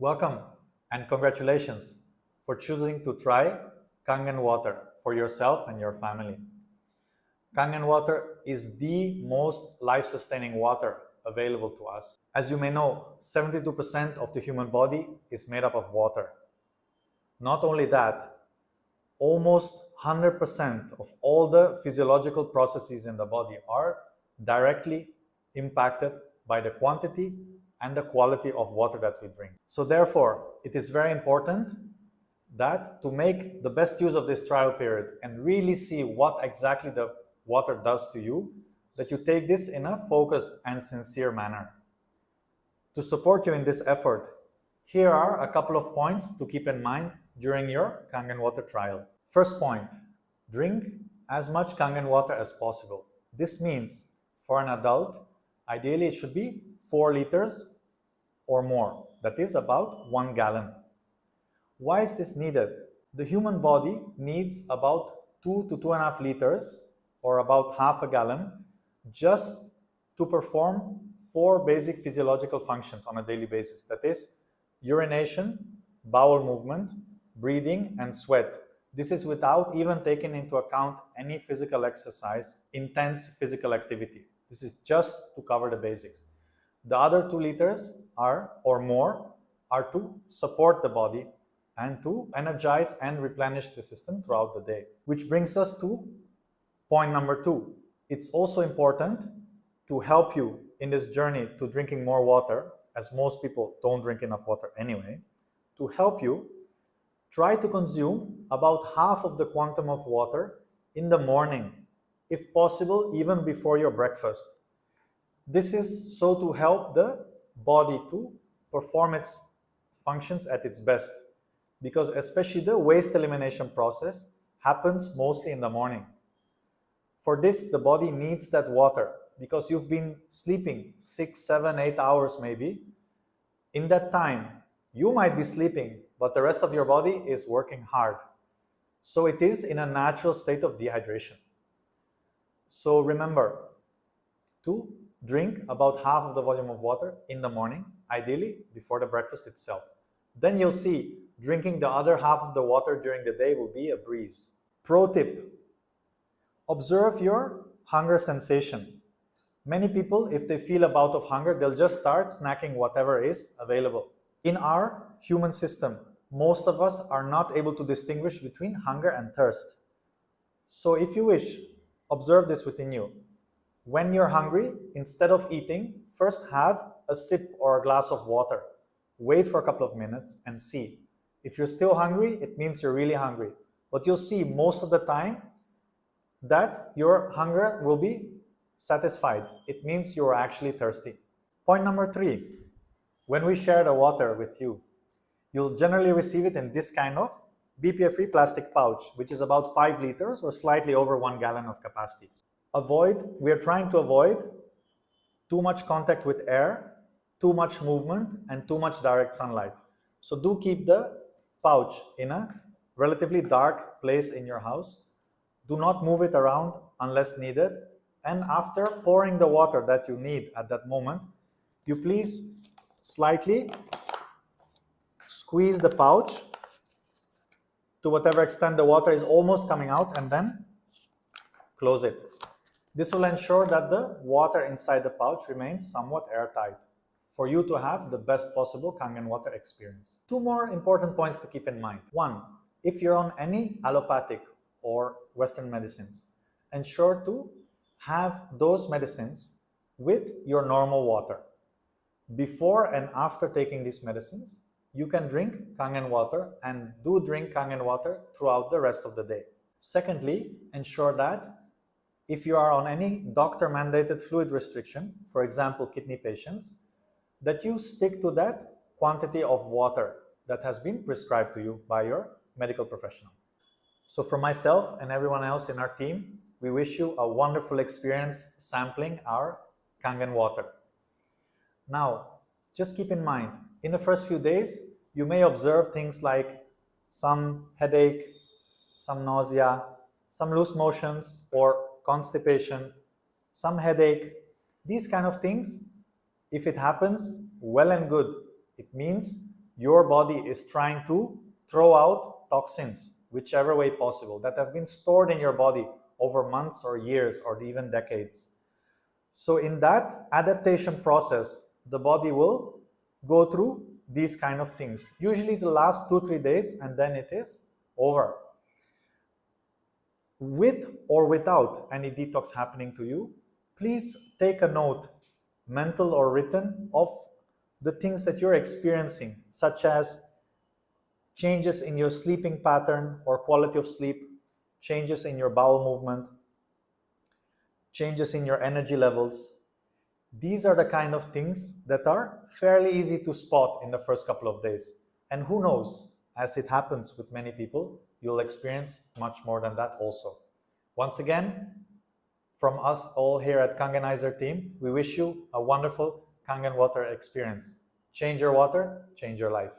Welcome and congratulations for choosing to try Kangen Water for yourself and your family. Kangen Water is the most life-sustaining water available to us. As you may know, 72% of the human body is made up of water. Not only that, almost 100% of all the physiological processes in the body are directly impacted by the quantity and the quality of water that we drink. So therefore, it is very important that to make the best use of this trial period and really see what exactly the water does to you, that you take this in a focused and sincere manner. To support you in this effort, here are a couple of points to keep in mind during your Kangen Water trial. First point, drink as much Kangen water as possible. This means for an adult, ideally it should be 4 liters or more. That is about 1 gallon. Why is this needed? The human body needs about 2 to 2.5 liters or about half a gallon just to perform 4 basic physiological functions on a daily basis. That is urination, bowel movement, breathing, and sweat. This is without even taking into account any physical exercise, intense physical activity. This is just to cover the basics. The other 2 liters or more are to support the body and to energize and replenish the system throughout the day. Which brings us to point number 2. It's also important to help you in this journey to drinking more water, as most people don't drink enough water anyway. To help you, try to consume about half of the quantum of water in the morning, if possible, even before your breakfast. This is so to help the body to perform its functions at its best, because especially the waste elimination process happens mostly in the morning. For this, the body needs that water because you've been sleeping 6, 7, 8 hours maybe. In that time, you might be sleeping, but the rest of your body is working hard. So it is in a natural state of dehydration. So remember to drink about half of the volume of water in the morning, ideally before the breakfast itself. Then you'll see drinking the other half of the water during the day will be a breeze. Pro tip, observe your hunger sensation. Many people, if they feel a bout of hunger, they'll just start snacking whatever is available. In our human system, most of us are not able to distinguish between hunger and thirst. So if you wish, observe this within you. When you're hungry, instead of eating, first have a sip or a glass of water. Wait for a couple of minutes and see. If you're still hungry, it means you're really hungry. But you'll see most of the time that your hunger will be satisfied. It means you're actually thirsty. Point number 3. When we share the water with you, you'll generally receive it in this kind of BPA-free plastic pouch, which is about 5 liters or slightly over 1 gallon of capacity. We are trying to avoid too much contact with air, too much movement, and too much direct sunlight. So do keep the pouch in a relatively dark place in your house. Do not move it around unless needed. And after pouring the water that you need at that moment, you please slightly squeeze the pouch to whatever extent the water is almost coming out and then close it. This will ensure that the water inside the pouch remains somewhat airtight for you to have the best possible Kangen water experience. 2 more important points to keep in mind. 1, if you're on any allopathic or Western medicines, ensure to have those medicines with your normal water. Before and after taking these medicines, you can drink Kangen water and do drink Kangen water throughout the rest of the day. Secondly, ensure that if you are on any doctor-mandated fluid restriction, for example, kidney patients, that you stick to that quantity of water that has been prescribed to you by your medical professional. So for myself and everyone else in our team, we wish you a wonderful experience sampling our Kangen water. Now, just keep in mind, in the first few days, you may observe things like some headache, some nausea, some loose motions or constipation, some headache. These kind of things, if it happens, well and good. It means your body is trying to throw out toxins, whichever way possible, that have been stored in your body over months or years or even decades. So in that adaptation process, the body will go through these kind of things. Usually it will last 2-3 days and then it is over. With or without any detox happening to you, please take a note, mental or written, of the things that you're experiencing, such as changes in your sleeping pattern or quality of sleep, changes in your bowel movement, changes in your energy levels. These are the kind of things that are fairly easy to spot in the first couple of days. And who knows, as it happens with many people, you'll experience much more than that also. Once again, from us all here at Kangenizer team, we wish you a wonderful Kangen Water experience. Change your water, change your life.